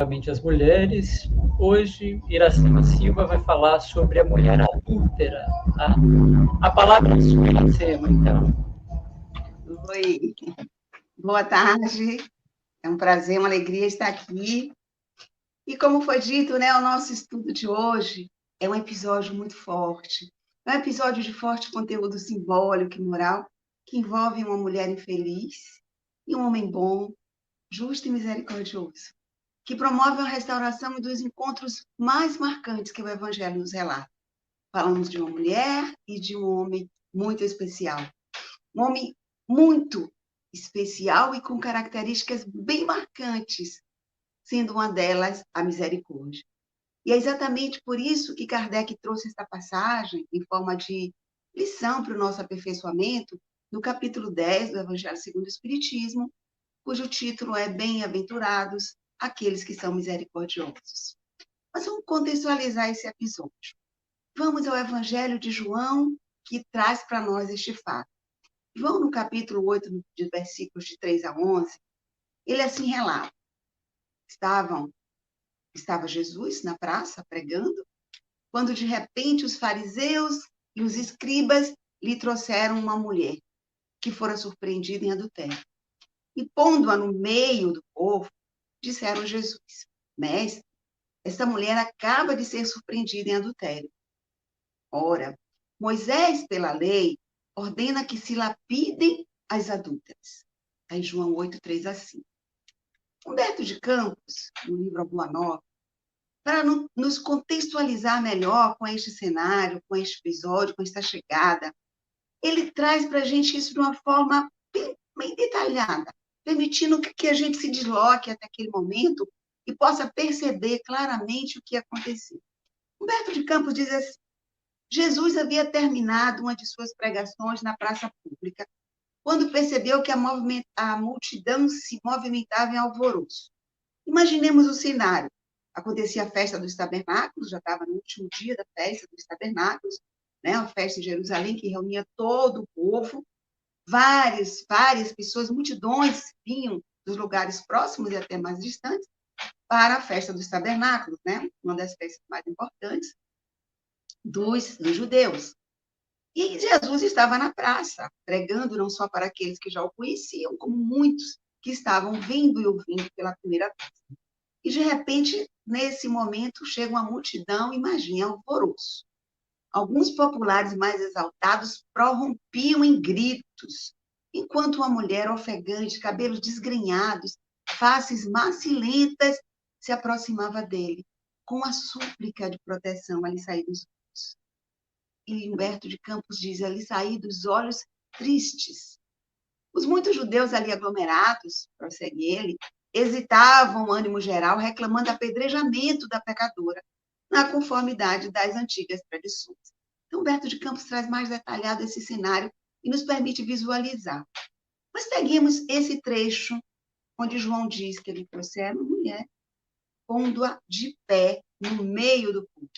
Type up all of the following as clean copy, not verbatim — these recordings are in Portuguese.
as mulheres. Hoje, Iracema Silva vai falar sobre a mulher adúltera. A palavra é sua, Iracema, então. Oi, boa tarde. É um prazer, uma alegria estar aqui. E como foi dito, né, o nosso estudo de hoje é um episódio muito forte. É um episódio de forte conteúdo simbólico e moral que envolve uma mulher infeliz e um homem bom, justo e misericordioso, que promove a restauração e dos encontros mais marcantes que o Evangelho nos relata. Falamos de uma mulher e de um homem muito especial. Um homem muito especial e com características bem marcantes, sendo uma delas a misericórdia. E é exatamente por isso que Kardec trouxe esta passagem em forma de lição para o nosso aperfeiçoamento, no capítulo 10 do Evangelho segundo o Espiritismo, cujo título é Bem-aventurados aqueles que são misericordiosos. Mas vamos contextualizar esse episódio. Vamos ao Evangelho de João, que traz para nós este fato. João, no capítulo 8, de versículos de 3 a 11, ele assim relata. Estava Jesus na praça pregando, quando de repente os fariseus e os escribas lhe trouxeram uma mulher que fora surpreendida em adultério. E pondo-a no meio do povo, disseram a Jesus: Mestre, esta mulher acaba de ser surpreendida em adultério. Ora, Moisés, pela lei, ordena que se lapidem as adúlteras. Aí João 8, 3 a 5. Humberto de Campos, no livro A Boa Nova, para nos contextualizar melhor com este cenário, com este episódio, com esta chegada, ele traz para a gente isso de uma forma bem detalhada, permitindo que a gente se desloque até aquele momento e possa perceber claramente o que aconteceu. Humberto de Campos diz assim: Jesus havia terminado uma de suas pregações na praça pública, quando percebeu que a multidão se movimentava em alvoroço. Imaginemos o cenário. Acontecia a festa dos tabernáculos, já estava no último dia da festa dos tabernáculos, né? A festa em Jerusalém, que reunia todo o povo. Várias pessoas, multidões vinham dos lugares próximos e até mais distantes para a festa dos tabernáculos, né? Uma das festas mais importantes dos judeus. E Jesus estava na praça, pregando não só para aqueles que já o conheciam, como muitos que estavam vendo e ouvindo pela primeira vez. E, de repente, nesse momento, chega uma multidão, imagina, alvoroço. Alguns populares mais exaltados prorrompiam em gritos, enquanto uma mulher ofegante, cabelos desgrenhados, faces macilentas, se aproximava dele, com a súplica de proteção a lhe sair dos olhos. E Humberto de Campos diz, a lhe sair dos olhos tristes. Os muitos judeus ali aglomerados, prossegue ele, hesitavam o ânimo geral, reclamando apedrejamento da pecadora, na conformidade das antigas tradições. Então, Humberto de Campos traz mais detalhado esse cenário e nos permite visualizar. Mas peguemos esse trecho onde João diz que ele trouxeram uma mulher, pondo-a de pé no meio do povo.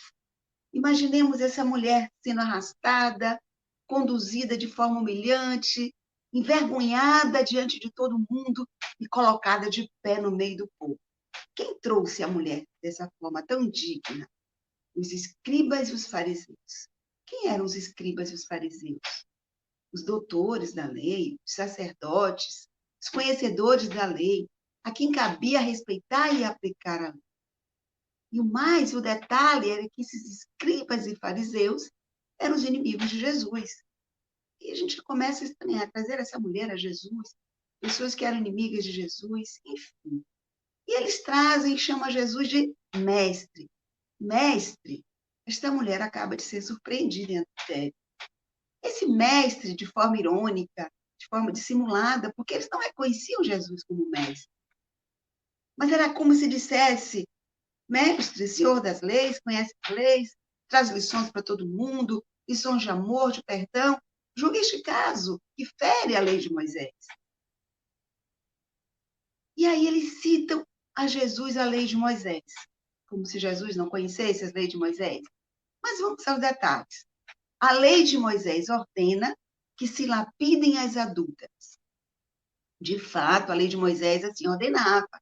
Imaginemos essa mulher sendo arrastada, conduzida de forma humilhante, envergonhada diante de todo mundo e colocada de pé no meio do povo. Quem trouxe a mulher dessa forma tão digna? Os escribas e os fariseus. Quem eram os escribas e os fariseus? Os doutores da lei, os sacerdotes, os conhecedores da lei, a quem cabia respeitar e aplicar a lei. E o detalhe era que esses escribas e fariseus eram os inimigos de Jesus. E a gente começa a trazer essa mulher a Jesus, pessoas que eram inimigas de Jesus, enfim. E eles trazem, chamam Jesus de mestre. Mestre, esta mulher acaba de ser surpreendida em adultério. Esse mestre, de forma irônica, de forma dissimulada, porque eles não reconheciam Jesus como mestre. Mas era como se dissesse, mestre, senhor das leis, conhece as leis, traz lições para todo mundo, lições de amor, de perdão. Julgue este caso, que fere a lei de Moisés. E aí eles citam a Jesus a lei de Moisés, como se Jesus não conhecesse as leis de Moisés. Mas vamos aos detalhes. A lei de Moisés ordena que se lapidem as adúlteras. De fato, a lei de Moisés assim ordenava.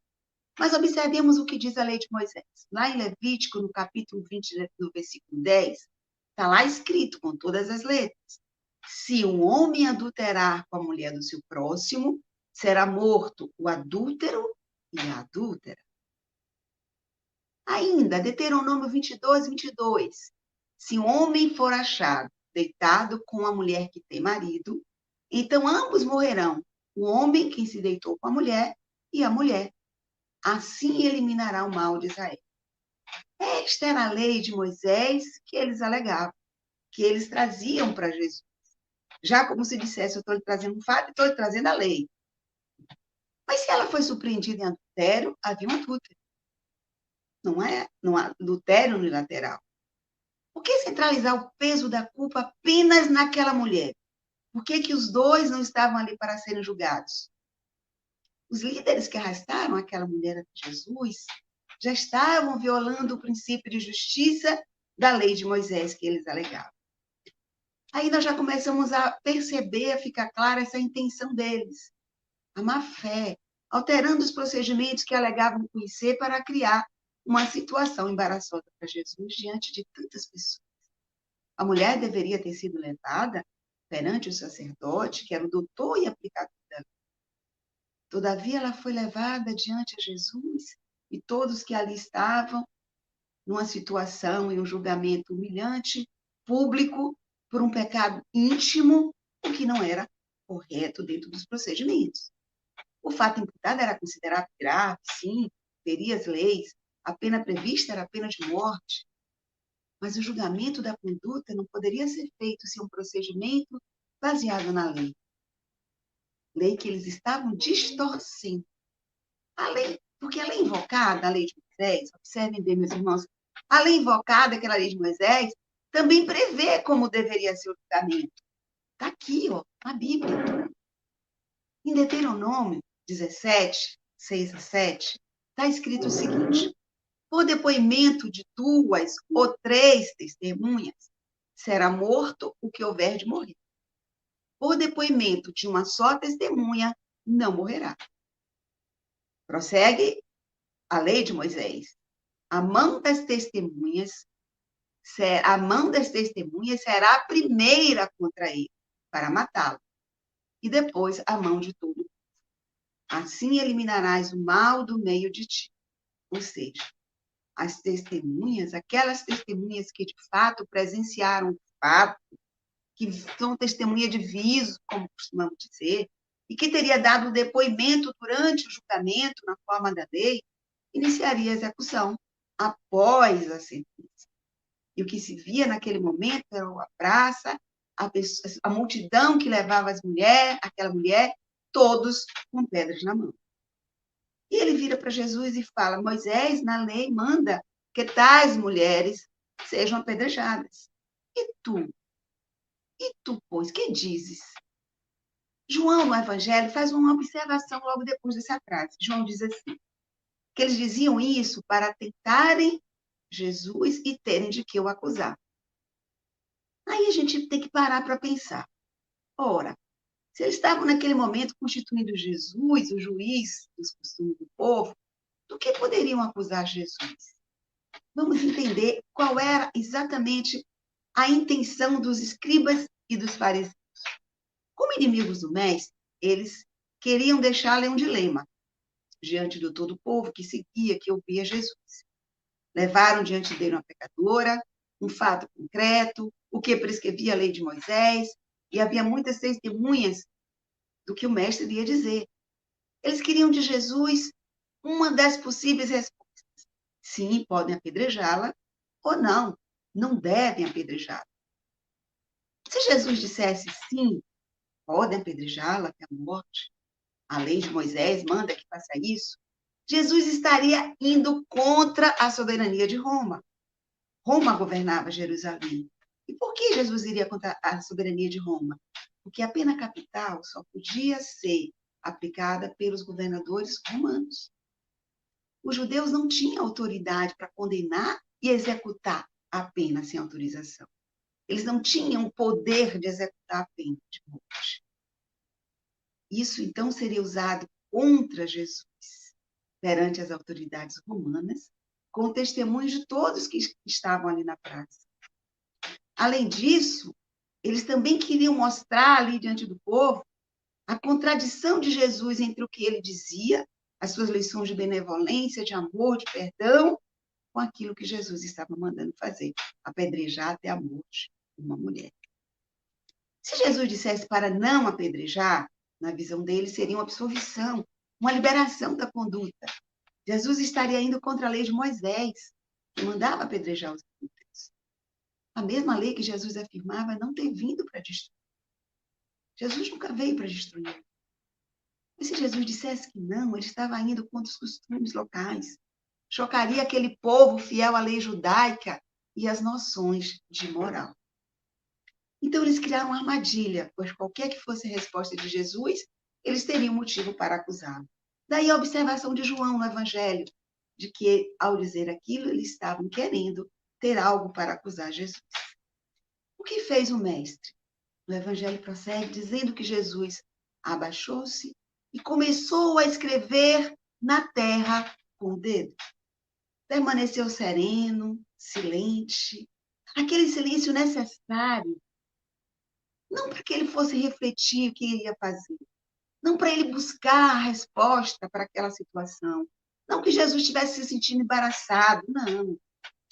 Mas observemos o que diz a lei de Moisés. Lá em Levítico, no capítulo 20, no versículo 10, está lá escrito com todas as letras: se um homem adulterar com a mulher do seu próximo, será morto o adúltero e a adúltera. Ainda, Deuteronômio 22. Se um homem for achado deitado com a mulher que tem marido, então ambos morrerão, o homem que se deitou com a mulher e a mulher. Assim eliminará o mal de Israel. Esta era a lei de Moisés que eles alegavam, que eles traziam para Jesus. Já como se dissesse, eu estou lhe trazendo um fato, estou lhe trazendo a lei. Mas se ela foi surpreendida em adultério, havia um adúltero. Não há adultério unilateral. Por que centralizar o peso da culpa apenas naquela mulher? Por que os dois não estavam ali para serem julgados? Os líderes que arrastaram aquela mulher até Jesus já estavam violando o princípio de justiça da lei de Moisés que eles alegavam. Aí nós já começamos a perceber, a ficar clara essa intenção deles. A má fé, alterando os procedimentos que alegavam conhecer para criar uma situação embaraçosa para Jesus diante de tantas pessoas. A mulher deveria ter sido levada perante o sacerdote, que era o doutor e aplicador da lei. Todavia, ela foi levada diante de Jesus e todos que ali estavam, numa situação e um julgamento humilhante, público, por um pecado íntimo, o que não era correto dentro dos procedimentos. O fato imputado era considerado grave, sim, feria as leis, a pena prevista era a pena de morte, mas o julgamento da conduta não poderia ser feito sem um procedimento baseado na lei. Lei que eles estavam distorcendo. A lei, porque a lei invocada, a lei de Moisés, observem bem, meus irmãos, a lei invocada, aquela lei de Moisés, também prevê como deveria ser o julgamento. Está aqui, ó, na Bíblia. Em Deuteronômio 17, 6-7, está escrito o seguinte: por depoimento de 2 ou 3 testemunhas, será morto o que houver de morrer. Por depoimento de uma só testemunha, não morrerá. Prossegue a lei de Moisés. A mão das testemunhas será a primeira contra ele, para matá-lo, e depois a mão de todo. Assim eliminarás o mal do meio de ti. Ou seja, as testemunhas, aquelas testemunhas que de fato presenciaram o fato, que são testemunha de viso, como costumamos dizer, e que teria dado depoimento durante o julgamento, na forma da lei, iniciaria a execução após a sentença. E o que se via naquele momento era a praça, a multidão que levava aquela mulher, todos com pedras na mão. E ele vira para Jesus e fala: Moisés, na lei, manda que tais mulheres sejam apedrejadas. E tu, pois, que dizes? João, no Evangelho, faz uma observação logo depois dessa frase. João diz assim, que eles diziam isso para tentarem Jesus e terem de que o acusar. Aí a gente tem que parar para pensar. Ora, se eles estavam naquele momento constituindo Jesus, o juiz dos costumes do povo, do que poderiam acusar Jesus? Vamos entender qual era exatamente a intenção dos escribas e dos fariseus. Como inimigos do mestre, eles queriam deixá-lo em um dilema diante do todo o povo que seguia, que ouvia Jesus. Levaram diante dele uma pecadora, um fato concreto, o que prescrevia a lei de Moisés, e havia muitas testemunhas do que o mestre iria dizer. Eles queriam de Jesus uma das possíveis respostas. Sim, podem apedrejá-la, ou não, não devem apedrejá-la. Se Jesus dissesse sim, podem apedrejá-la até a morte, a lei de Moisés manda que faça isso, Jesus estaria indo contra a soberania de Roma. Roma governava Jerusalém. E por que Jesus iria contra a soberania de Roma? Porque a pena capital só podia ser aplicada pelos governadores romanos. Os judeus não tinham autoridade para condenar e executar a pena sem autorização. Eles não tinham o poder de executar a pena de morte. Isso, então, seria usado contra Jesus. perante as autoridades romanas, com testemunhos de todos que estavam ali na praça. Além disso, eles também queriam mostrar ali diante do povo a contradição de Jesus entre o que ele dizia, as suas lições de benevolência, de amor, de perdão, com aquilo que Jesus estava mandando fazer, apedrejar até a morte uma mulher. Se Jesus dissesse para não apedrejar, na visão dele, seria uma absolvição, uma liberação da conduta. Jesus estaria indo contra a lei de Moisés, que mandava apedrejar os adúlteros. A mesma lei que Jesus afirmava não ter vindo para destruir. Jesus nunca veio para destruir. Mas se Jesus dissesse que não, ele estava indo contra os costumes locais. Chocaria aquele povo fiel à lei judaica e às noções de moral. Então, eles criaram uma armadilha, pois qualquer que fosse a resposta de Jesus, eles teriam motivo para acusá-lo. Daí a observação de João no Evangelho, de que, ao dizer aquilo, eles estavam querendo ter algo para acusar Jesus. O que fez o mestre? O Evangelho prossegue dizendo que Jesus abaixou-se e começou a escrever na terra com o dedo. Permaneceu sereno, silente, aquele silêncio necessário, não para que ele fosse refletir o que ele ia fazer, não para ele buscar a resposta para aquela situação, não que Jesus estivesse se sentindo embaraçado, não.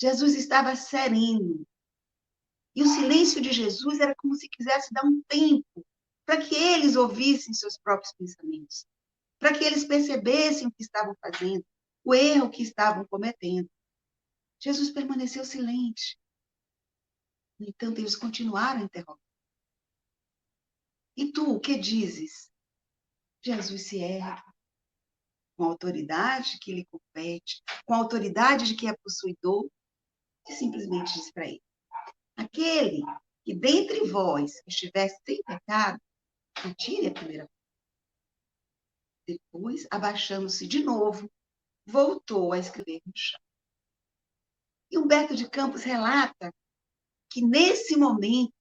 Jesus estava sereno. E o silêncio de Jesus era como se quisesse dar um tempo para que eles ouvissem seus próprios pensamentos, para que eles percebessem o que estavam fazendo, o erro que estavam cometendo. Jesus permaneceu silente. No entanto, eles continuaram a interrogar. E tu, o que dizes? Jesus se ergue com a autoridade que lhe compete, com a autoridade de quem é possuidor, e simplesmente diz para ele: aquele que dentre vós estivesse sem pecado, atire a primeira. Depois, abaixando-se de novo, voltou a escrever no chão. E Humberto de Campos relata que, nesse momento,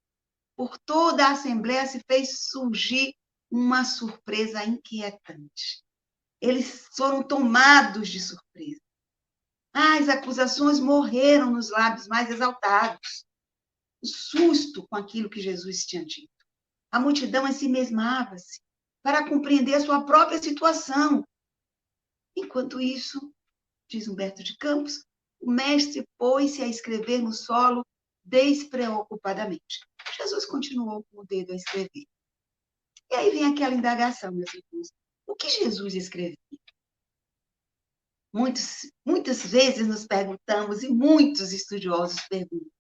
por toda a Assembleia se fez surgir uma surpresa inquietante. Eles foram tomados de surpresa. As acusações morreram nos lábios mais exaltados. O susto com aquilo que Jesus tinha dito. A multidão ensimesmava-se para compreender a sua própria situação. Enquanto isso, diz Humberto de Campos, o mestre pôs-se a escrever no solo despreocupadamente. Jesus continuou com o dedo a escrever. E aí vem aquela indagação, meus irmãos. O que Jesus escrevia? Muitas vezes nos perguntamos, e muitos estudiosos perguntam.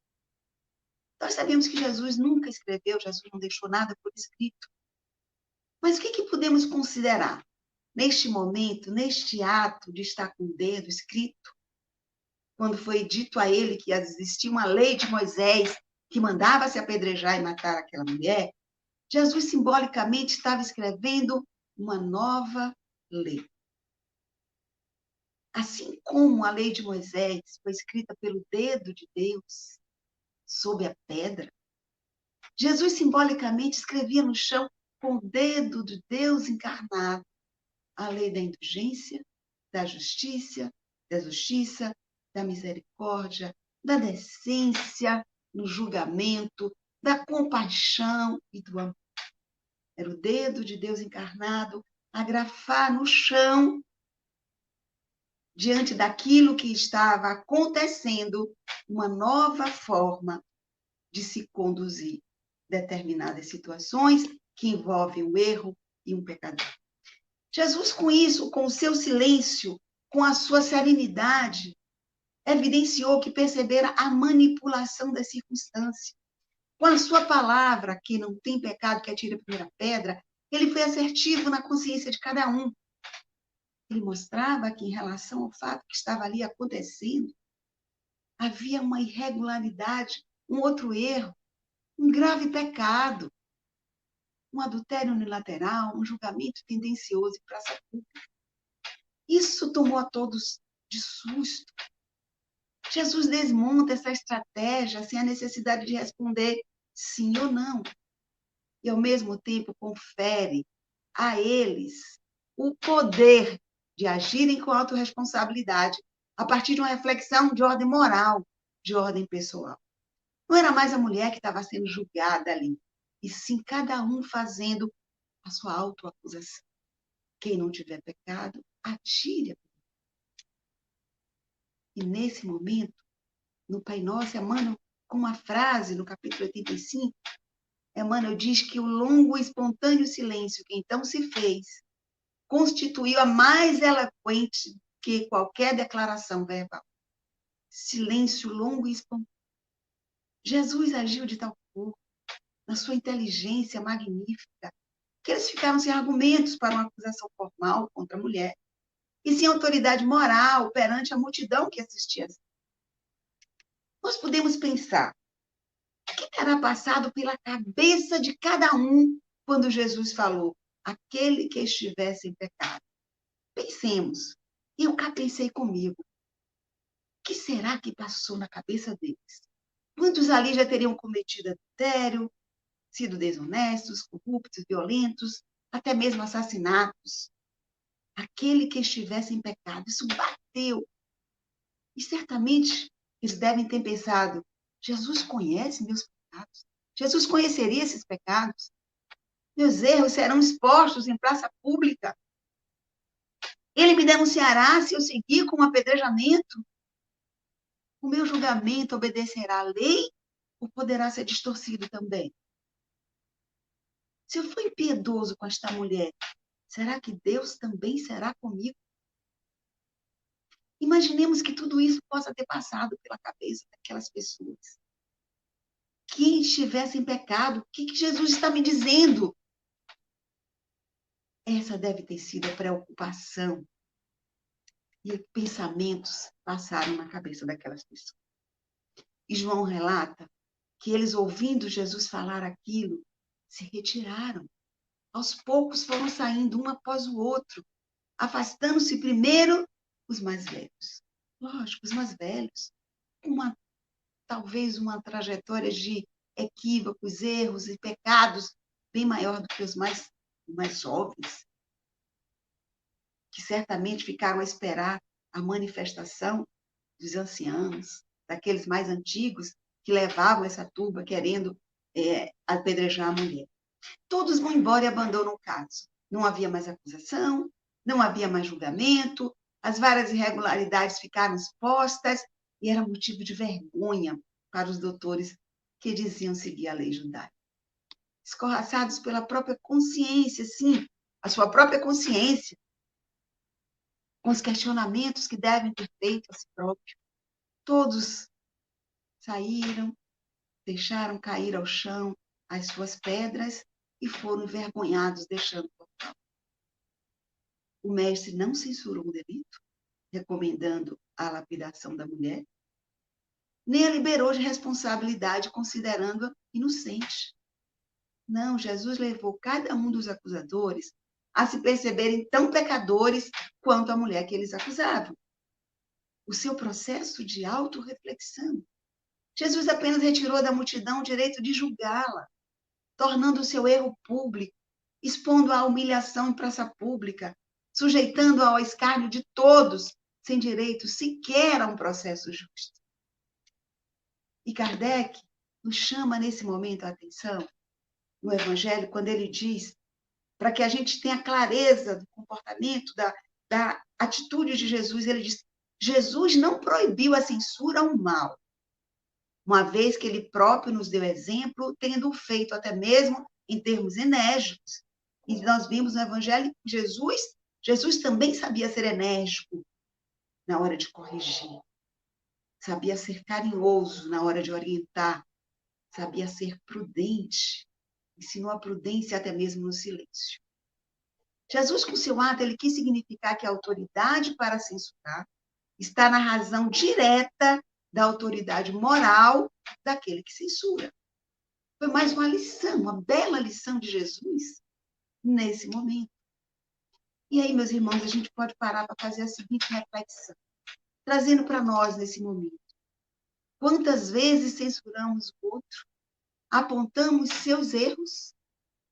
Nós sabemos que Jesus nunca escreveu, Jesus não deixou nada por escrito. Mas o que podemos considerar neste momento, neste ato de estar com o dedo escrito, quando foi dito a ele que existia uma lei de Moisés que mandava se apedrejar e matar aquela mulher? Jesus simbolicamente estava escrevendo uma nova lei. Assim como a lei de Moisés foi escrita pelo dedo de Deus sobre a pedra, Jesus simbolicamente escrevia no chão com o dedo de Deus encarnado a lei da indulgência, da justiça, da misericórdia, da decência no julgamento, da compaixão e do amor. Era o dedo de Deus encarnado a grafar no chão, diante daquilo que estava acontecendo, uma nova forma de se conduzir determinadas situações que envolvem o erro e um pecador. Jesus, com isso, com o seu silêncio, com a sua serenidade, evidenciou que percebera a manipulação das circunstâncias. Com a sua palavra, que não tem pecado que atire a primeira pedra, ele foi assertivo na consciência de cada um. Ele mostrava que, em relação ao fato que estava ali acontecendo, havia uma irregularidade, um outro erro, um grave pecado, um adultério unilateral, um julgamento tendencioso e praça pública. Isso tomou a todos de susto. Jesus desmonta essa estratégia sem a necessidade de responder sim ou não. E, ao mesmo tempo, confere a eles o poder de agirem com autorresponsabilidade a partir de uma reflexão de ordem moral, de ordem pessoal. Não era mais a mulher que estava sendo julgada ali, e sim cada um fazendo a sua autoacusação. Quem não tiver pecado, atire. E nesse momento, no Pai Nosso, Emmanuel, com uma frase no capítulo 85, Emmanuel diz que o longo e espontâneo silêncio que então se fez constituiu a mais eloquente que qualquer declaração verbal. Silêncio longo e espontâneo. Jesus agiu de tal forma, na sua inteligência magnífica, que eles ficaram sem argumentos para uma acusação formal contra a mulher, e sem autoridade moral perante a multidão que assistia. Nós podemos pensar, o que terá passado pela cabeça de cada um quando Jesus falou, aquele que estivesse em pecado? Pensemos. Eu cá pensei comigo, o que será que passou na cabeça deles? Muitos ali já teriam cometido adultério, sido desonestos, corruptos, violentos, até mesmo assassinatos. Aquele que estivesse em pecado, isso bateu. E certamente eles devem ter pensado, Jesus conhece meus pecados? Jesus conheceria esses pecados? Meus erros serão expostos em praça pública? Ele me denunciará se eu seguir com um apedrejamento? O meu julgamento obedecerá à lei ou poderá ser distorcido também? Se eu for impiedoso com esta mulher, será que Deus também será comigo? Imaginemos que tudo isso possa ter passado pela cabeça daquelas pessoas. Quem estivesse em pecado, o que Jesus está me dizendo? Essa deve ter sido a preocupação e pensamentos passaram na cabeça daquelas pessoas. E João relata que eles, ouvindo Jesus falar aquilo, se retiraram. Aos poucos foram saindo um após o outro, afastando-se primeiro os mais velhos. Lógico, os mais velhos, talvez uma trajetória de equívocos, erros e pecados bem maior do que os mais jovens, que certamente ficaram a esperar a manifestação dos anciãos, daqueles mais antigos que levavam essa turba querendo apedrejar a mulher. Todos vão embora e abandonam o caso. Não havia mais acusação, não havia mais julgamento, as várias irregularidades ficaram expostas e era motivo de vergonha para os doutores que diziam seguir a lei judaica. Escorraçados pela própria consciência, sim, a sua própria consciência, com os questionamentos que devem ter feito a si próprio. Todos saíram, deixaram cair ao chão as suas pedras e foram envergonhados, deixando o local. O mestre não censurou o delito, recomendando a lapidação da mulher, nem a liberou de responsabilidade, considerando-a inocente. Não, Jesus levou cada um dos acusadores a se perceberem tão pecadores quanto a mulher que eles acusavam. O seu processo de autorreflexão. Jesus apenas retirou da multidão o direito de julgá-la, tornando o seu erro público, expondo-a à humilhação em praça pública, sujeitando-a ao escárnio de todos, sem direito sequer a um processo justo. E Kardec nos chama nesse momento a atenção, no Evangelho, quando ele diz, para que a gente tenha clareza do comportamento, da atitude de Jesus, ele diz, Jesus não proibiu a censura ao mal, uma vez que ele próprio nos deu exemplo, tendo feito até mesmo em termos enérgicos. E nós vimos no Evangelho que Jesus também sabia ser enérgico na hora de corrigir, sabia ser carinhoso na hora de orientar, sabia ser prudente, ensinou a prudência até mesmo no silêncio. Jesus, com seu ato, ele quis significar que a autoridade para censurar está na razão direta da autoridade moral daquele que censura. Foi mais uma lição, uma bela lição de Jesus nesse momento. E aí, meus irmãos, a gente pode parar para fazer a seguinte reflexão, trazendo para nós nesse momento. Quantas vezes censuramos o outro, apontamos seus erros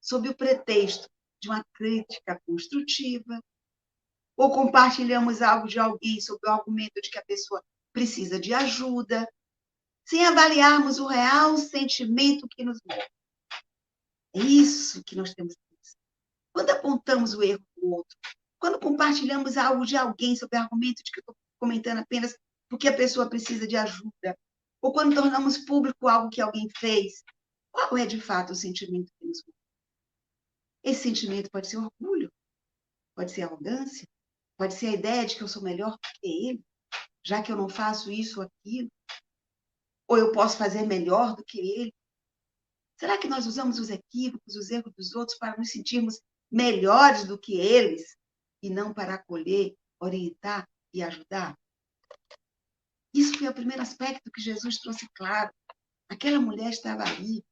sob o pretexto de uma crítica construtiva, ou compartilhamos algo de alguém sob o argumento de que a pessoa precisa de ajuda, sem avaliarmos o real sentimento que nos move. É isso que nós temos que pensar. Quando apontamos o erro do outro, quando compartilhamos algo de alguém sob o argumento de que eu estou comentando apenas porque a pessoa precisa de ajuda, ou quando tornamos público algo que alguém fez, qual é de fato o sentimento que nos move? Esse sentimento pode ser orgulho, pode ser arrogância, pode ser a ideia de que eu sou melhor do que ele, já que eu não faço isso ou aquilo, ou eu posso fazer melhor do que ele. Será que nós usamos os equívocos, os erros dos outros para nos sentirmos melhores do que eles e não para acolher, orientar e ajudar? Isso foi o primeiro aspecto que Jesus trouxe claro. Aquela mulher estava ali.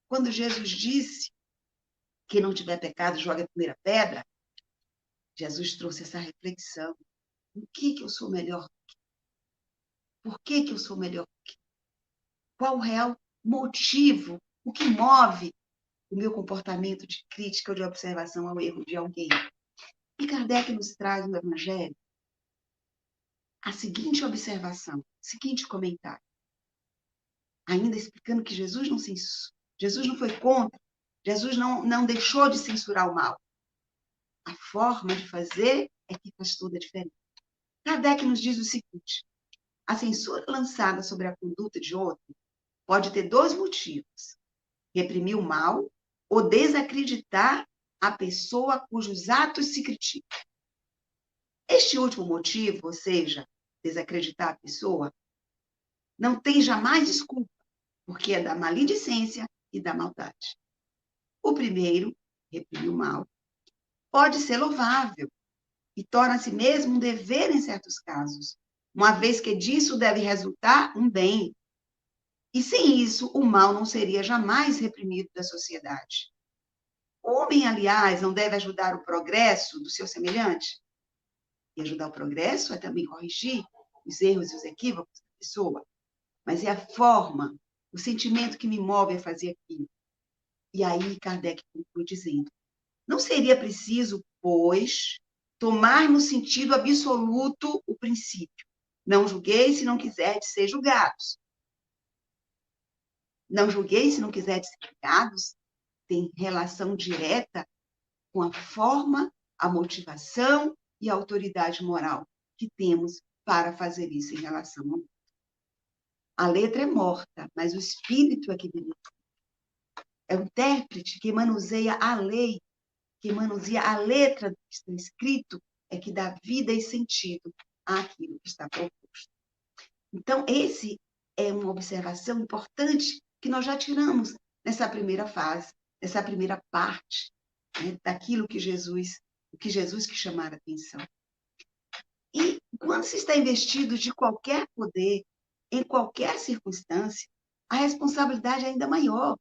Quando Jesus disse: quem não tiver pecado, joga a primeira pedra, Jesus trouxe essa reflexão. O que eu sou melhor? Por que eu sou melhor? Qual o real motivo? O que move o meu comportamento de crítica ou de observação ao erro de alguém? E Kardec nos traz no Evangelho a seguinte observação, o seguinte comentário. Ainda explicando que Jesus não foi contra, Jesus não deixou de censurar o mal. A forma de fazer é que faz toda a diferença. Kardec nos diz o seguinte: a censura lançada sobre a conduta de outro pode ter dois motivos: reprimir o mal ou desacreditar a pessoa cujos atos se criticam. Este último motivo, ou seja, desacreditar a pessoa, não tem jamais desculpa, porque é da maledicência e da maldade. O primeiro, reprimir o mal, pode ser louvável e torna-se mesmo um dever em certos casos, uma vez que disso deve resultar um bem. E sem isso, o mal não seria jamais reprimido da sociedade. O homem, aliás, não deve ajudar o progresso do seu semelhante? E ajudar o progresso é também corrigir os erros e os equívocos da pessoa. Mas é a forma, o sentimento que me move a fazer aquilo. E aí Kardec conclui dizendo: não seria preciso, pois, tomar no sentido absoluto o princípio. Não julgueis se não quiserdes ser julgados. Não julgueis se não quiserdes ser julgados tem relação direta com a forma, a motivação e a autoridade moral que temos para fazer isso em relação ao outro. A letra é morta, mas o espírito é que vive. É o intérprete que manuseia a lei, que manuseia a letra do que está escrito, é que dá vida e sentido àquilo que está proposto. Então, esse é uma observação importante que nós já tiramos nessa primeira fase, nessa primeira parte, né, daquilo que Jesus que chamar a atenção. E quando se está investido de qualquer poder, em qualquer circunstância, a responsabilidade é ainda maior.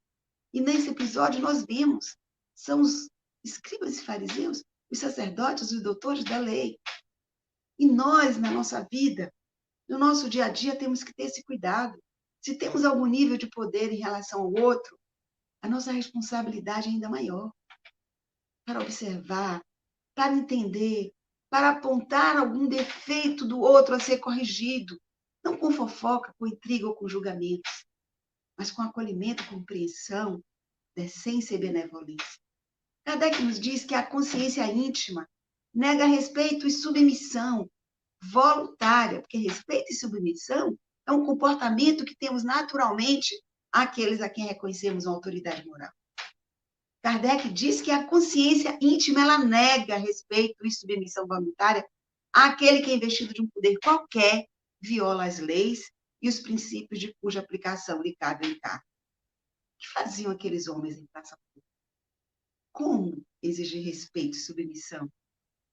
E nesse episódio nós vimos, são os escribas e fariseus, os sacerdotes, os doutores da lei. E nós, na nossa vida, no nosso dia a dia, temos que ter esse cuidado. Se temos algum nível de poder em relação ao outro, a nossa responsabilidade é ainda maior. Para observar, para entender, para apontar algum defeito do outro a ser corrigido, não com fofoca, com intriga ou com julgamentos, mas com acolhimento, compreensão, decência e benevolência. Kardec nos diz que a consciência íntima nega respeito e submissão voluntária, porque respeito e submissão é um comportamento que temos naturalmente àqueles a quem reconhecemos uma autoridade moral. Kardec diz que a consciência íntima ela nega respeito e submissão voluntária àquele que é investido de um poder qualquer, viola as leis e os princípios de cuja aplicação lhe cabe em cargo. O que faziam aqueles homens em praça pública? Como exigir respeito e submissão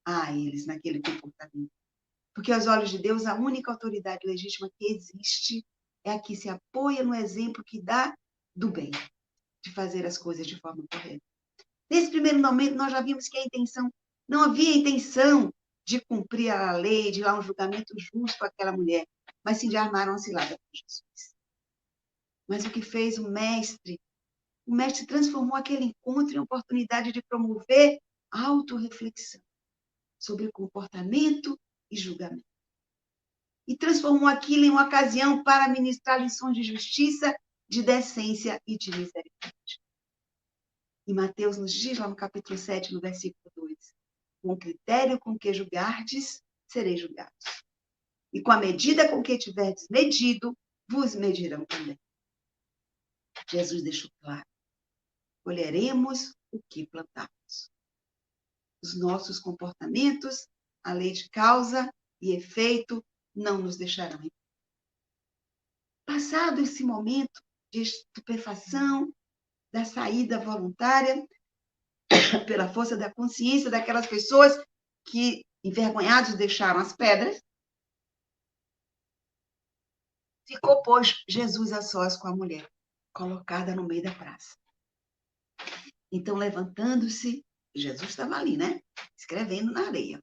a eles naquele comportamento? Porque aos olhos de Deus, a única autoridade legítima que existe é a que se apoia no exemplo que dá do bem, de fazer as coisas de forma correta. Nesse primeiro momento, nós já vimos que não havia intenção de cumprir a lei, de dar um julgamento justo àquela mulher, mas sim de armar uma cilada com Jesus. Mas o que fez o mestre transformou aquele encontro em oportunidade de promover a autorreflexão. sobre comportamento e julgamento. E transformou aquilo em uma ocasião para ministrar lições de justiça, de decência e de misericórdia. E Mateus nos diz, lá no capítulo 7, no versículo 2, com o critério com que julgardes, sereis julgados. E com a medida com que tiverdes medido, vos medirão também. Jesus deixou claro: colheremos o que plantamos. Os nossos comportamentos, a lei de causa e efeito, não nos deixarão em paz. Passado esse momento de estupefação, da saída voluntária, pela força da consciência daquelas pessoas que, envergonhados, deixaram as pedras, ficou, pois, Jesus a sós com a mulher, colocada no meio da praça. Então, levantando-se, Jesus estava ali, né? Escrevendo na areia,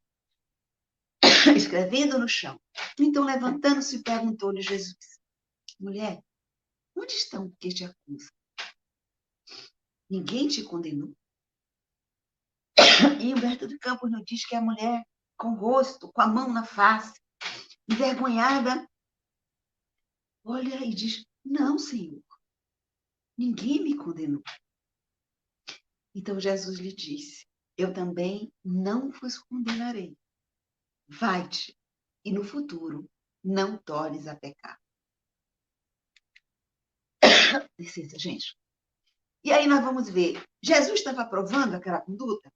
escrevendo no chão. Então, levantando-se, perguntou-lhe Jesus: mulher, onde estão os que te acusam? Ninguém te condenou? E Humberto de Campos nos diz que a mulher, com o rosto, com a mão na face, envergonhada, olha e diz: não, Senhor, ninguém me condenou. Então Jesus lhe disse: eu também não vos condenarei. Vai-te, e no futuro não tornes a pecar. Licença, gente. E aí nós vamos ver, Jesus estava aprovando aquela conduta?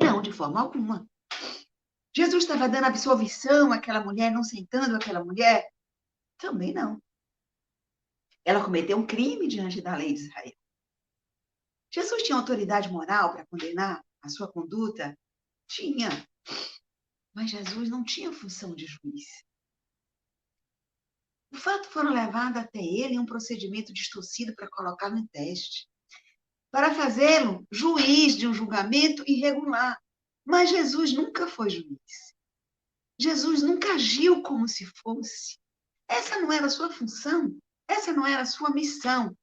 Não, de forma alguma. Jesus estava dando absolvição àquela mulher, não sentando aquela mulher? Também não. Ela cometeu um crime diante da lei de Israel. Jesus tinha autoridade moral para condenar a sua conduta? Tinha. Mas Jesus não tinha função de juiz. De fato, foram levados até ele em um procedimento distorcido para colocá-lo em teste, para fazê-lo juiz de um julgamento irregular. Mas Jesus nunca foi juiz. Jesus nunca agiu como se fosse. Essa não era a sua função, essa não era a sua missão.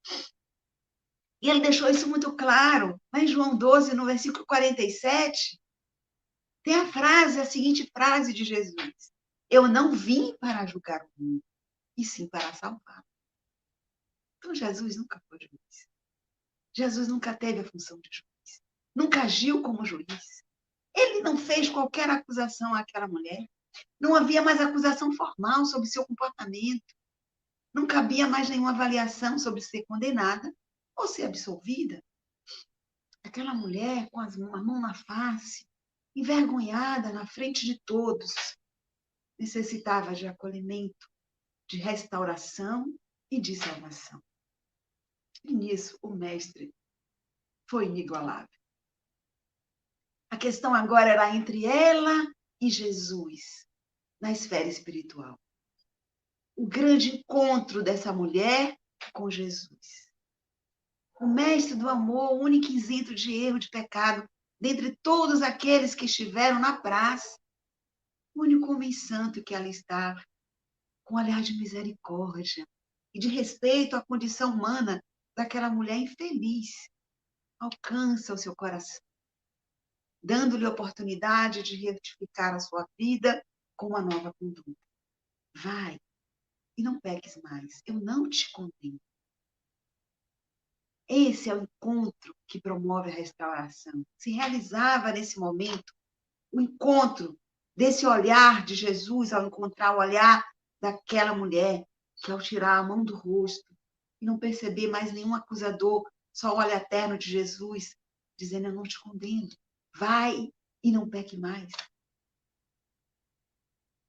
E ele deixou isso muito claro. Lá em João 12, no versículo 47, tem a seguinte frase de Jesus: eu não vim para julgar o mundo, e sim para salvar. Então, Jesus nunca foi juiz. Jesus nunca teve a função de juiz. Nunca agiu como juiz. Ele não fez qualquer acusação àquela mulher. Não havia mais acusação formal sobre seu comportamento. Não cabia mais nenhuma avaliação sobre ser condenada ou ser absolvida. Aquela mulher com a mão na face, envergonhada na frente de todos, necessitava de acolhimento, de restauração e de salvação. E nisso o mestre foi inigualável. A questão agora era entre ela e Jesus, na esfera espiritual. O grande encontro dessa mulher com Jesus. O mestre do amor, o único isento de erro, de pecado, dentre todos aqueles que estiveram na praça, o único homem santo que ali estava, com um olhar de misericórdia e de respeito à condição humana daquela mulher infeliz, alcança o seu coração, dando-lhe a oportunidade de retificar a sua vida com uma nova conduta. Vai e não peques mais, eu não te condeno. Esse é o encontro que promove a restauração. Se realizava nesse momento o encontro desse olhar de Jesus ao encontrar o olhar daquela mulher que, ao tirar a mão do rosto e não perceber mais nenhum acusador, só o olhar eterno de Jesus, dizendo: eu não te condeno, vai e não peque mais.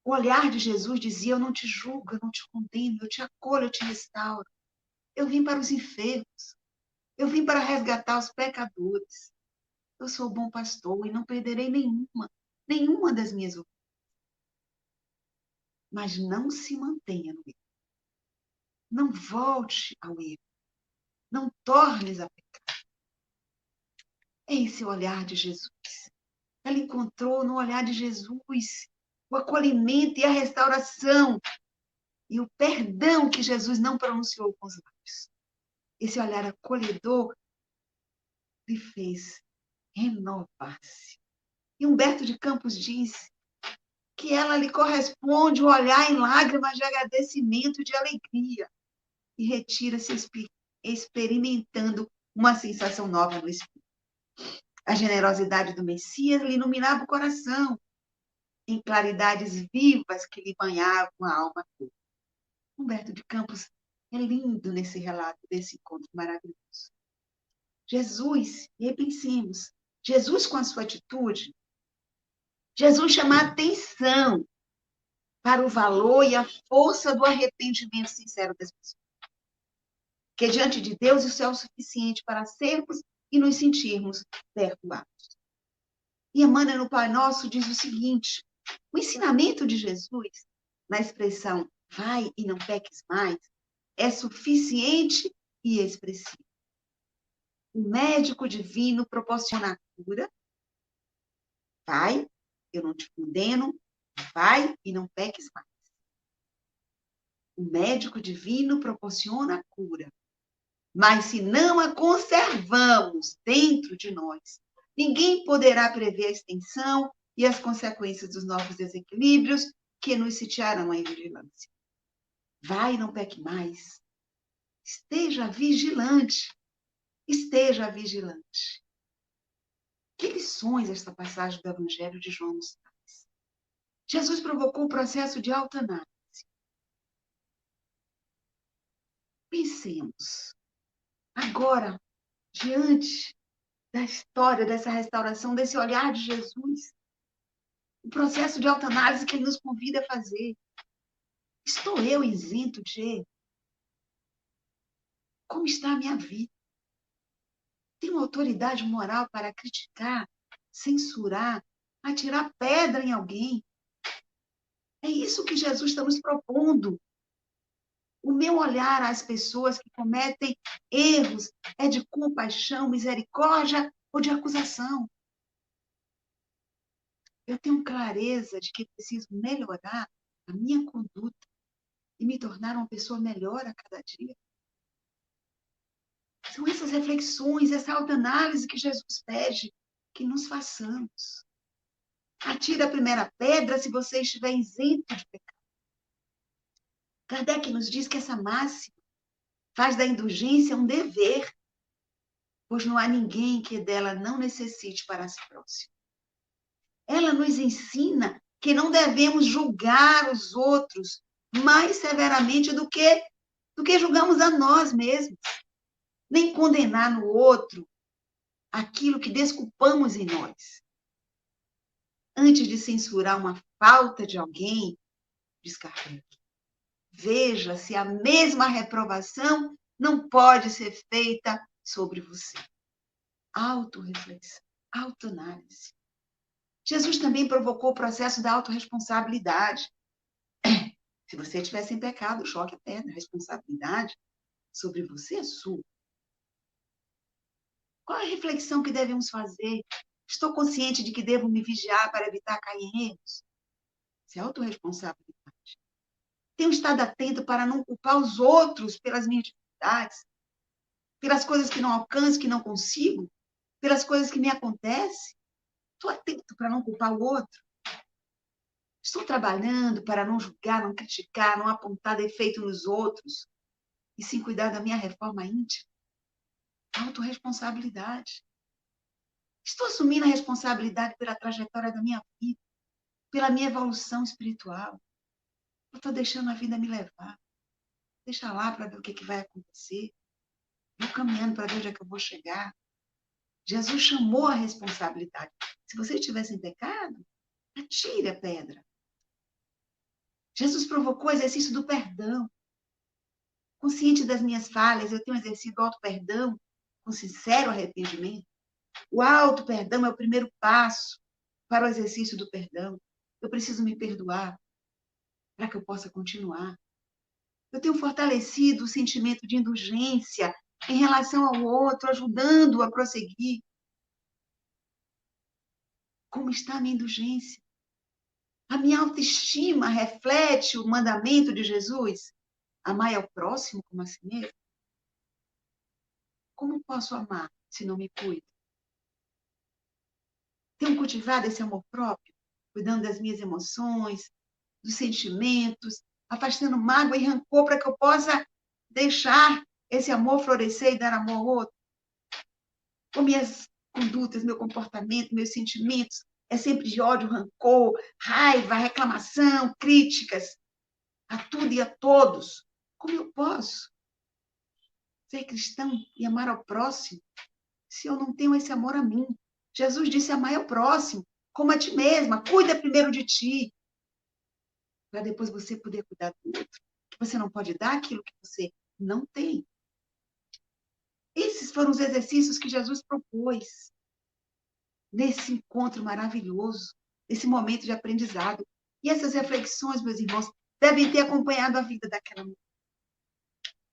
O olhar de Jesus dizia: eu não te julgo, eu não te condeno, eu te acolho, eu te restauro. Eu vim para os enfermos, eu vim para resgatar os pecadores. Eu sou o bom pastor e não perderei nenhuma das minhas ovelhas. Mas não se mantenha no erro. Não volte ao erro. Não tornes a pecar. Esse é o olhar de Jesus. Ela encontrou no olhar de Jesus o acolhimento e a restauração e o perdão que Jesus não pronunciou com os lábios. Esse olhar acolhedor lhe fez renovar-se. E Humberto de Campos disse que ela lhe corresponde o olhar em lágrimas de agradecimento e de alegria, e retira-se experimentando uma sensação nova no espírito. A generosidade do Messias lhe iluminava o coração, em claridades vivas que lhe banhavam a alma toda. Humberto de Campos é lindo nesse relato desse encontro maravilhoso. Jesus, repensemos, Jesus com a sua atitude, Jesus chama a atenção para o valor e a força do arrependimento sincero das pessoas. Que diante de Deus isso é o suficiente para sermos e nos sentirmos perdoados. E Emmanuel, no Pai Nosso, diz o seguinte: o ensinamento de Jesus, na expressão vai e não peques mais, é suficiente e expressivo. O médico divino proporciona a cura. Vai, eu não te condeno, vai e não peques mais. O médico divino proporciona a cura. Mas se não a conservamos dentro de nós, ninguém poderá prever a extensão e as consequências dos novos desequilíbrios que nos sitiarão em vigilância. Vai, não peque mais. Esteja vigilante. Esteja vigilante. Que lições esta passagem do Evangelho de João nos traz? Jesus provocou o processo de autoanálise. Pensemos. Agora, diante da história, dessa restauração, desse olhar de Jesus, o processo de autoanálise que ele nos convida a fazer. Estou eu isento de erro? Como está a minha vida? Tenho autoridade moral para criticar, censurar, atirar pedra em alguém? É isso que Jesus está nos propondo. O meu olhar às pessoas que cometem erros é de compaixão, misericórdia ou de acusação? Eu tenho clareza de que preciso melhorar a minha conduta e me tornar uma pessoa melhor a cada dia? São essas reflexões, essa autoanálise que Jesus pede que nos façamos. Atire a primeira pedra se você estiver isento de pecado. Kardec nos diz que essa máxima faz da indulgência um dever, pois não há ninguém que dela não necessite para si próximo. Ela nos ensina que não devemos julgar os outros mais severamente do que julgamos a nós mesmos, nem condenar no outro aquilo que desculpamos em nós. Antes de censurar uma falta de alguém, diz Kardec, veja se a mesma reprovação não pode ser feita sobre você. Autorreflexão, autoanálise. Jesus também provocou o processo da autorresponsabilidade. Se você estiver em pecado, choque a pedra. A responsabilidade sobre você é sua. Qual é a reflexão que devemos fazer? Estou consciente de que devo me vigiar para evitar cair em erros? Isso é autorresponsabilidade. Tenho estado atento para não culpar os outros pelas minhas dificuldades, pelas coisas que não alcanço, que não consigo, pelas coisas que me acontecem. Estou atento para não culpar o outro. Estou trabalhando para não julgar, não criticar, não apontar defeito nos outros, e sim cuidar da minha reforma íntima. Autorresponsabilidade. Estou assumindo a responsabilidade pela trajetória da minha vida, pela minha evolução espiritual. Eu estou deixando a vida me levar. Deixa lá para ver o que vai acontecer. Vou caminhando para ver onde é que eu vou chegar. Jesus chamou a responsabilidade. Se você estivesse em pecado, atire a pedra. Jesus provocou o exercício do perdão. Consciente das minhas falhas, eu tenho exercido o auto-perdão com sincero arrependimento. O auto-perdão é o primeiro passo para o exercício do perdão. Eu preciso me perdoar para que eu possa continuar. Eu tenho fortalecido o sentimento de indulgência em relação ao outro, ajudando-o a prosseguir. Como está a minha indulgência? A minha autoestima reflete o mandamento de Jesus? Amar ao próximo como a si mesmo? Como posso amar se não me cuido? Tenho cultivado esse amor próprio, cuidando das minhas emoções, dos sentimentos, afastando mágoa e rancor para que eu possa deixar esse amor florescer e dar amor ao outro. Com minhas condutas, meu comportamento, meus sentimentos, é sempre de ódio, rancor, raiva, reclamação, críticas a tudo e a todos. Como eu posso ser cristão e amar ao próximo se eu não tenho esse amor a mim? Jesus disse: amar ao próximo como a ti mesma. Cuida primeiro de ti, para depois você poder cuidar do outro. Você não pode dar aquilo que você não tem. Esses foram os exercícios que Jesus propôs nesse encontro maravilhoso, nesse momento de aprendizado. E essas reflexões, meus irmãos, devem ter acompanhado a vida daquela mulher.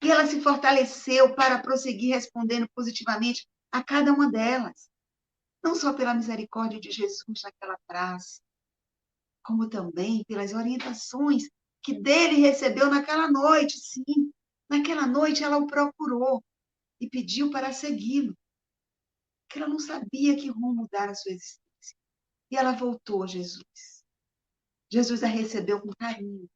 E ela se fortaleceu para prosseguir respondendo positivamente a cada uma delas. Não só pela misericórdia de Jesus naquela praça, como também pelas orientações que dele recebeu naquela noite. Sim, naquela noite ela o procurou e pediu para segui-lo, porque ela não sabia que rumo dar a sua existência. E ela voltou a Jesus. Jesus a recebeu com carinho.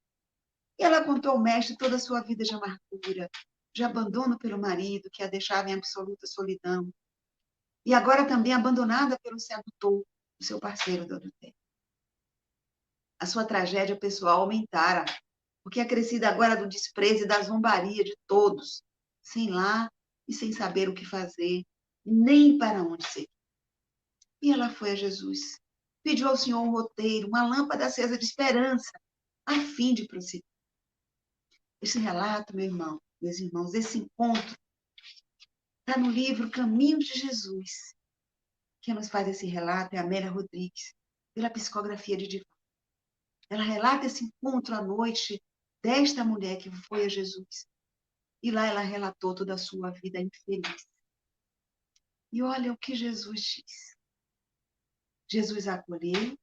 E ela contou ao mestre toda a sua vida de amargura, de abandono pelo marido, que a deixava em absoluta solidão. E agora também abandonada pelo sedutor, o seu parceiro do adultério. A sua tragédia pessoal aumentara, porque acrescida agora do desprezo e da zombaria de todos, sem lar e sem saber o que fazer, nem para onde seguir. E ela foi a Jesus. Pediu ao Senhor um roteiro, uma lâmpada acesa de esperança, a fim de prosseguir. Esse relato, meus irmãos, esse encontro, está no livro Caminhos de Jesus. Quem nos faz esse relato é a Amélia Rodrigues, pela psicografia de Divaldo. Ela relata esse encontro à noite desta mulher que foi a Jesus. E lá ela relatou toda a sua vida infeliz. E olha o que Jesus diz. Jesus a acolheu,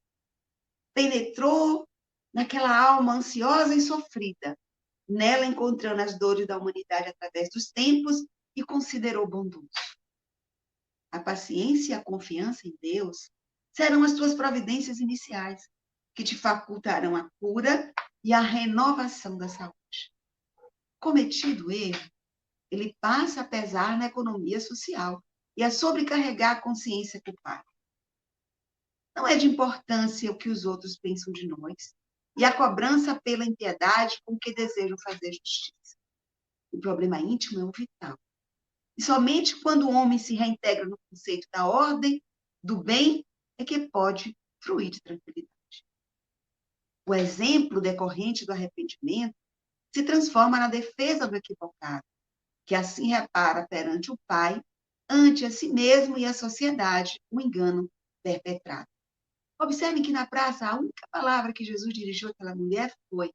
penetrou naquela alma ansiosa e sofrida, nela encontrando as dores da humanidade através dos tempos e considerou bondoso. A paciência e a confiança em Deus serão as tuas providências iniciais, que te facultarão a cura e a renovação da saúde. Cometido erro, ele passa a pesar na economia social e a sobrecarregar a consciência culpada. Não é de importância o que os outros pensam de nós e a cobrança pela impiedade com que desejam fazer justiça. O problema íntimo é o vital. E somente quando o homem se reintegra no conceito da ordem, do bem, é que pode fruir de tranquilidade. O exemplo decorrente do arrependimento se transforma na defesa do equivocado, que assim repara perante o Pai, ante a si mesmo e a sociedade, o engano perpetrado. Observem que na praça, a única palavra que Jesus dirigiu àquela mulher foi: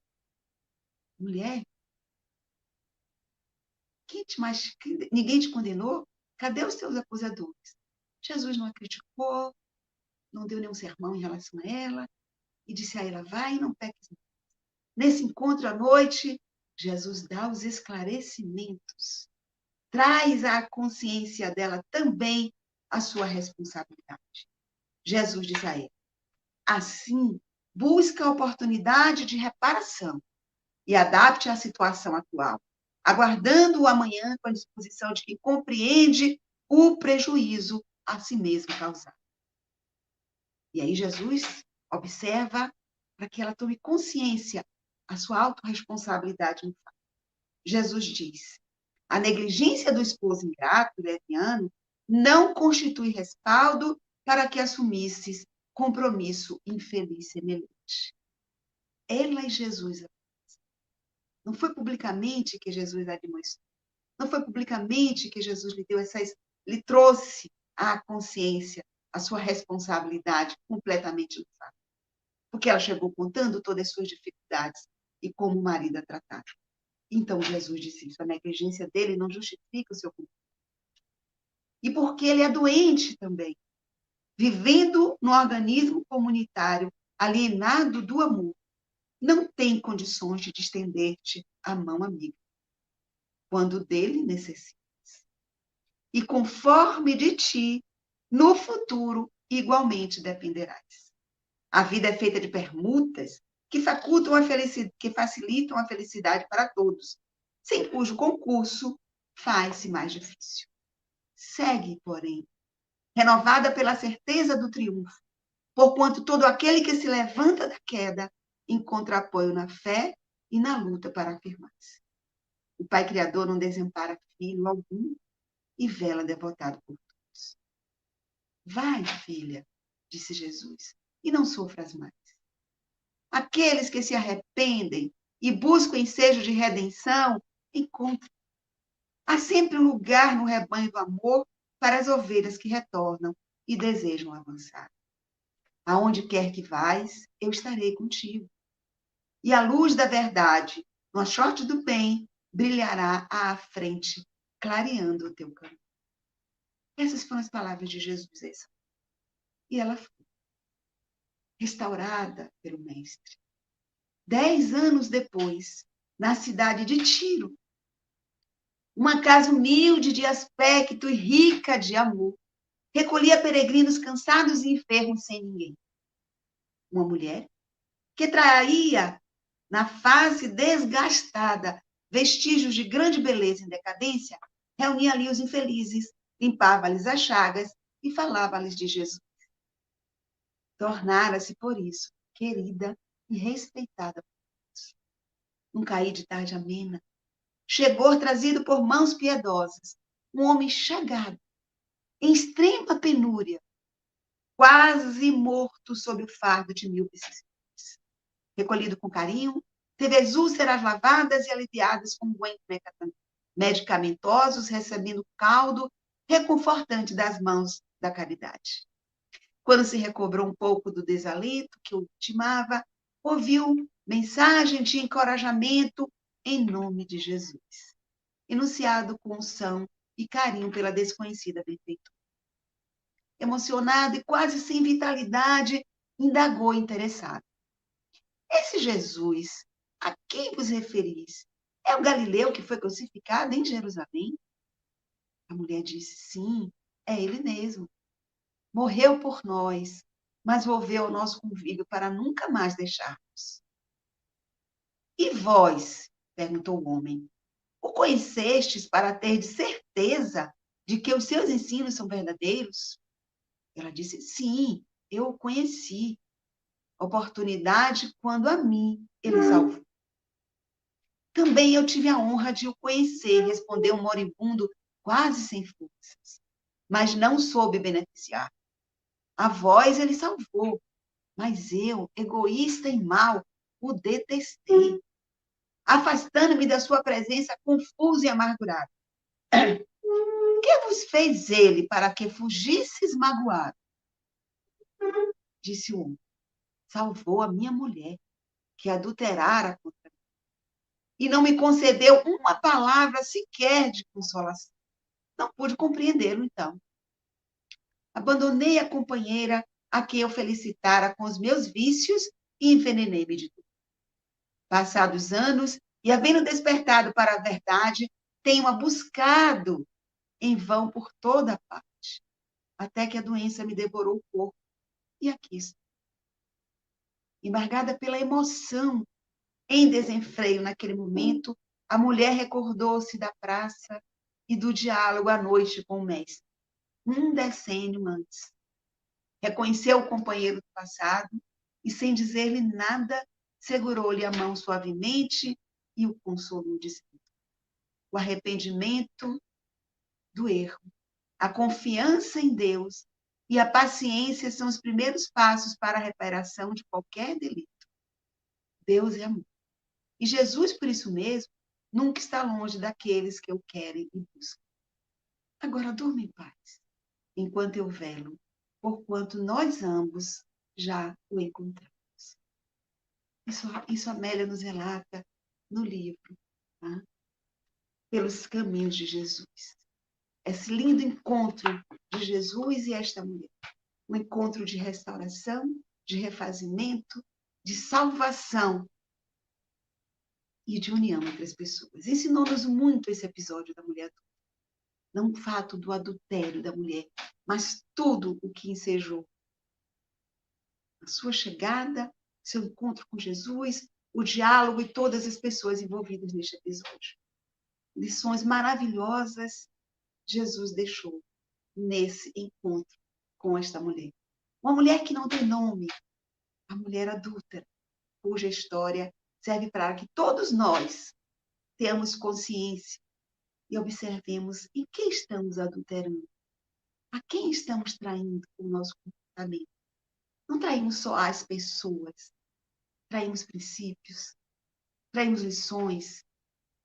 mulher, ninguém te condenou? Cadê os teus acusadores? Jesus não a criticou, não deu nenhum sermão em relação a ela, e disse a ela: vai e não peques mais. Nesse encontro à noite, Jesus dá os esclarecimentos, traz à consciência dela também a sua responsabilidade. Jesus diz a ela: assim, busca a oportunidade de reparação e adapte à situação atual, aguardando o amanhã com a disposição de quem compreende o prejuízo a si mesmo causado. E aí Jesus observa para que ela tome consciência a sua autorresponsabilidade no fato. Jesus diz: a negligência do esposo ingrato, leviano, não constitui respaldo para que assumisses compromisso infeliz semelhante. Ela e Jesus. Não foi publicamente que Jesus a admoestou. Não foi publicamente que Jesus lhe trouxe à consciência a sua responsabilidade completamente no fato. Porque ela chegou contando todas as suas dificuldades e como o marido a tratava. Então Jesus disse isso: a negligência dele não justifica o seu comportamento. E porque ele é doente também, vivendo no organismo comunitário, alienado do amor, não tem condições de estender-te a mão amiga, quando dele necessitas. E conforme de ti, no futuro igualmente dependerás. A vida é feita de permutas que facilitam a felicidade para todos, sem cujo concurso faz-se mais difícil. Segue, porém, renovada pela certeza do triunfo, porquanto todo aquele que se levanta da queda encontra apoio na fé e na luta para afirmar-se. O Pai Criador não desampara filho algum e vela devotado por todos. Vai, filha, disse Jesus, e não sofras mais. Aqueles que se arrependem e buscam ensejo de redenção, encontram. Há sempre um lugar no rebanho do amor para as ovelhas que retornam e desejam avançar. Aonde quer que vais, eu estarei contigo. E a luz da verdade, no achote do bem, brilhará à frente, clareando o teu caminho. Essas foram as palavras de Jesus. E ela foi restaurada pelo Mestre. 10 anos depois, na cidade de Tiro, uma casa humilde de aspecto e rica de amor, recolhia peregrinos cansados e enfermos sem ninguém. Uma mulher que traía na face desgastada vestígios de grande beleza e decadência, reunia ali os infelizes, limpava-lhes as chagas e falava-lhes de Jesus. Tornara-se, por isso, querida e respeitada por todos. Um cair de tarde amena, chegou trazido por mãos piedosas, um homem chagado, em extrema penúria, quase morto sob o fardo de 1000 vicissitudes. Recolhido com carinho, teve as úlceras lavadas e aliviadas com ungüentos medicamentosos, recebendo caldo reconfortante das mãos da caridade. Quando se recobrou um pouco do desalento que o ultimava, ouviu mensagem de encorajamento em nome de Jesus, enunciado com unção e carinho pela desconhecida benfeitora. Emocionado e quase sem vitalidade, indagou interessado. Esse Jesus, a quem vos referis, é o Galileu que foi crucificado em Jerusalém? A mulher disse, sim, é ele mesmo. Morreu por nós, mas volveu ao nosso convívio para nunca mais deixar-nos. E vós, perguntou o homem, o conhecestes para ter de certeza de que os seus ensinos são verdadeiros? Ela disse, sim, eu o conheci. Oportunidade quando a mim ele salvou. Também eu tive a honra de o conhecer, respondeu um moribundo quase sem forças, mas não soube beneficiar. A vós ele salvou, mas eu, egoísta e mau, o detestei, afastando-me da sua presença confuso e amargurado. Que vos fez ele para que fugisseis magoado? Disse o homem. Salvou a minha mulher, que adulterara contra mim, e não me concedeu uma palavra sequer de consolação. Não pude compreendê-lo, então. Abandonei a companheira a quem eu felicitara com os meus vícios e envenenei-me de tudo. Passados anos, e havendo despertado para a verdade, tenho-a buscado em vão por toda parte, até que a doença me devorou o corpo. E aqui estou. Embargada pela emoção, em desenfreio naquele momento, a mulher recordou-se da praça e do diálogo à noite com o mestre, um decênio antes. Reconheceu o companheiro do passado e, sem dizer-lhe nada, segurou-lhe a mão suavemente e o consolou, dizendo: o arrependimento do erro, a confiança em Deus e a paciência são os primeiros passos para a reparação de qualquer delito. Deus é amor. E Jesus, por isso mesmo, nunca está longe daqueles que o querem e buscam. Agora durma em paz, enquanto eu velo, porquanto nós ambos já o encontramos. Isso Amélia nos relata no livro, tá? Pelos caminhos de Jesus. Esse lindo encontro de Jesus e esta mulher. Um encontro de restauração, de refazimento, de salvação e de união entre as pessoas. Ensinou-nos muito esse episódio da mulher adulta. Não o fato do adultério da mulher, mas tudo o que ensejou a sua chegada, seu encontro com Jesus, o diálogo e todas as pessoas envolvidas neste episódio. Lições maravilhosas Jesus deixou nesse encontro com esta mulher. Uma mulher que não tem nome, a mulher adúltera, cuja história serve para que todos nós tenhamos consciência e observemos em quem estamos adulterando, a quem estamos traindo com o nosso comportamento. Não traímos só as pessoas, traímos princípios, traímos lições,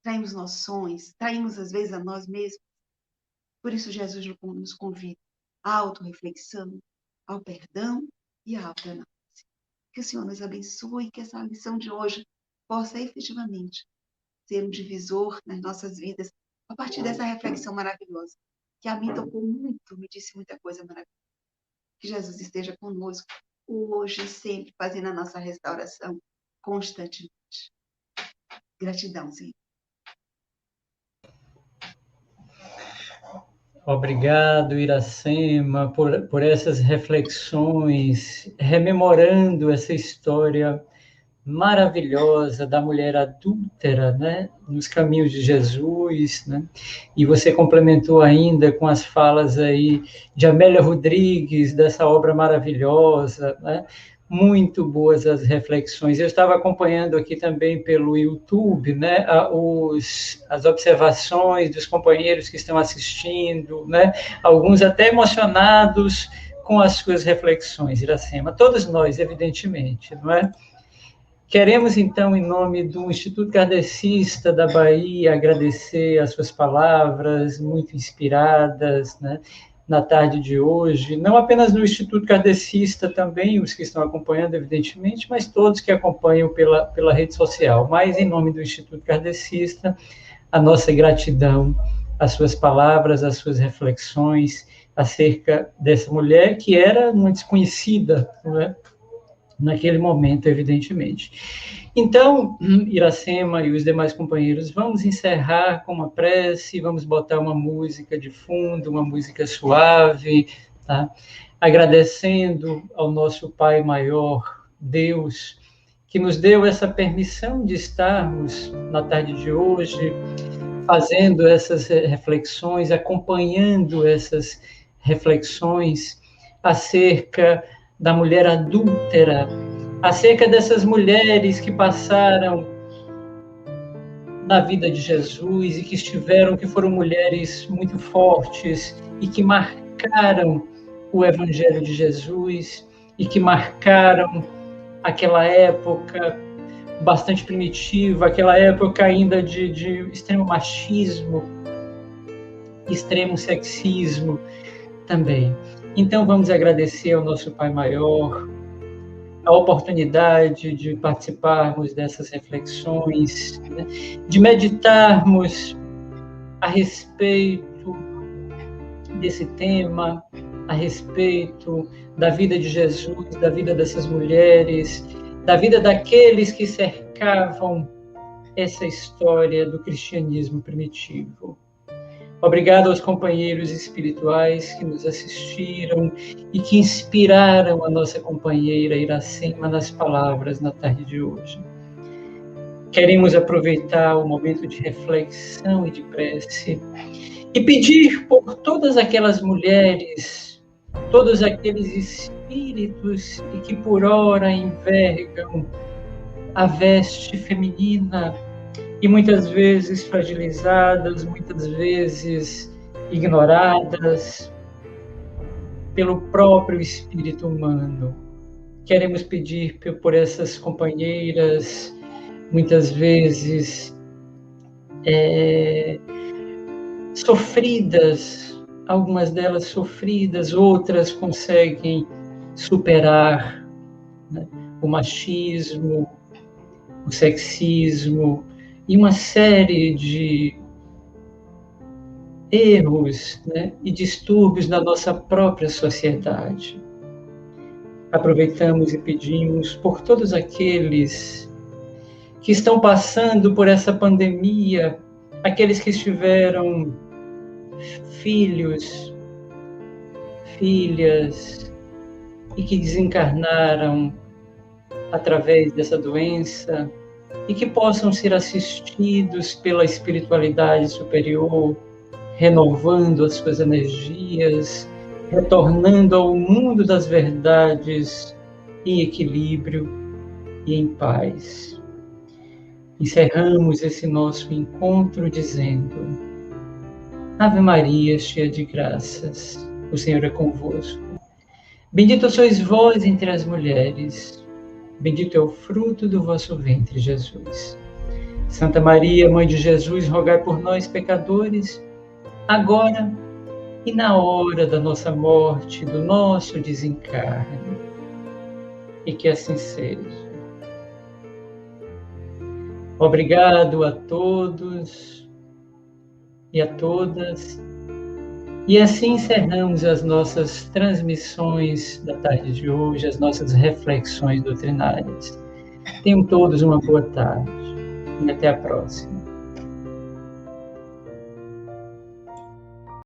traímos noções, traímos às vezes a nós mesmos. Por isso Jesus nos convida à autorreflexão, ao perdão e à autoanálise. Que o Senhor nos abençoe, que essa lição de hoje possa efetivamente ser um divisor nas nossas vidas, a partir dessa reflexão maravilhosa, que a mim tocou muito, me disse muita coisa maravilhosa. Que Jesus esteja conosco, hoje e sempre, fazendo a nossa restauração constantemente. Gratidão, Senhor. Obrigado, Iracema, por essas reflexões, rememorando essa história maravilhosa da mulher adúltera, né, nos caminhos de Jesus, né? E você complementou ainda com as falas aí de Amélia Rodrigues, dessa obra maravilhosa, né? Muito boas as reflexões. Eu estava acompanhando aqui também pelo YouTube, né, as observações dos companheiros que estão assistindo, né? Alguns até emocionados com as suas reflexões, Iracema. Todos nós, evidentemente, não é? Queremos, então, em nome do Instituto Kardecista da Bahia, agradecer as suas palavras muito inspiradas, né, na tarde de hoje, não apenas no Instituto Kardecista também, os que estão acompanhando, evidentemente, mas todos que acompanham pela rede social. Mas, em nome do Instituto Kardecista, a nossa gratidão, as suas palavras, as suas reflexões acerca dessa mulher que era uma desconhecida, não é? Naquele momento, evidentemente. Então, Iracema e os demais companheiros, vamos encerrar com uma prece, vamos botar uma música de fundo, uma música suave, tá? Agradecendo ao nosso Pai Maior, Deus, que nos deu essa permissão de estarmos na tarde de hoje, fazendo essas reflexões, acompanhando essas reflexões acerca da mulher adúltera, acerca dessas mulheres que passaram na vida de Jesus e que foram mulheres muito fortes e que marcaram o Evangelho de Jesus e que marcaram aquela época bastante primitiva, aquela época ainda de extremo machismo, extremo sexismo também. Então, vamos agradecer ao nosso Pai Maior a oportunidade de participarmos dessas reflexões, né? De meditarmos a respeito desse tema, a respeito da vida de Jesus, da vida dessas mulheres, da vida daqueles que cercavam essa história do cristianismo primitivo. Obrigado aos companheiros espirituais que nos assistiram e que inspiraram a nossa companheira Iracema nas palavras na tarde de hoje. Queremos aproveitar o momento de reflexão e de prece e pedir por todas aquelas mulheres, todos aqueles espíritos que por ora envergam a veste feminina e muitas vezes fragilizadas, muitas vezes ignoradas pelo próprio espírito humano. Queremos pedir por essas companheiras, muitas vezes sofridas, algumas delas sofridas, outras conseguem superar, né, o machismo, o sexismo, e uma série de erros, né, e distúrbios na nossa própria sociedade. Aproveitamos e pedimos por todos aqueles que estão passando por essa pandemia, aqueles que tiveram filhos, filhas, e que desencarnaram através dessa doença e que possam ser assistidos pela espiritualidade superior, renovando as suas energias, retornando ao mundo das verdades em equilíbrio e em paz. Encerramos esse nosso encontro dizendo: Ave Maria, cheia de graças, o Senhor é convosco. Bendita sois vós entre as mulheres, bendito é o fruto do vosso ventre, Jesus. Santa Maria, Mãe de Jesus, rogai por nós, pecadores, agora e na hora da nossa morte, do nosso desencarne. E que assim seja. Obrigado a todos e a todas. E assim encerramos as nossas transmissões da tarde de hoje, as nossas reflexões doutrinárias. Tenham todos uma boa tarde e até a próxima.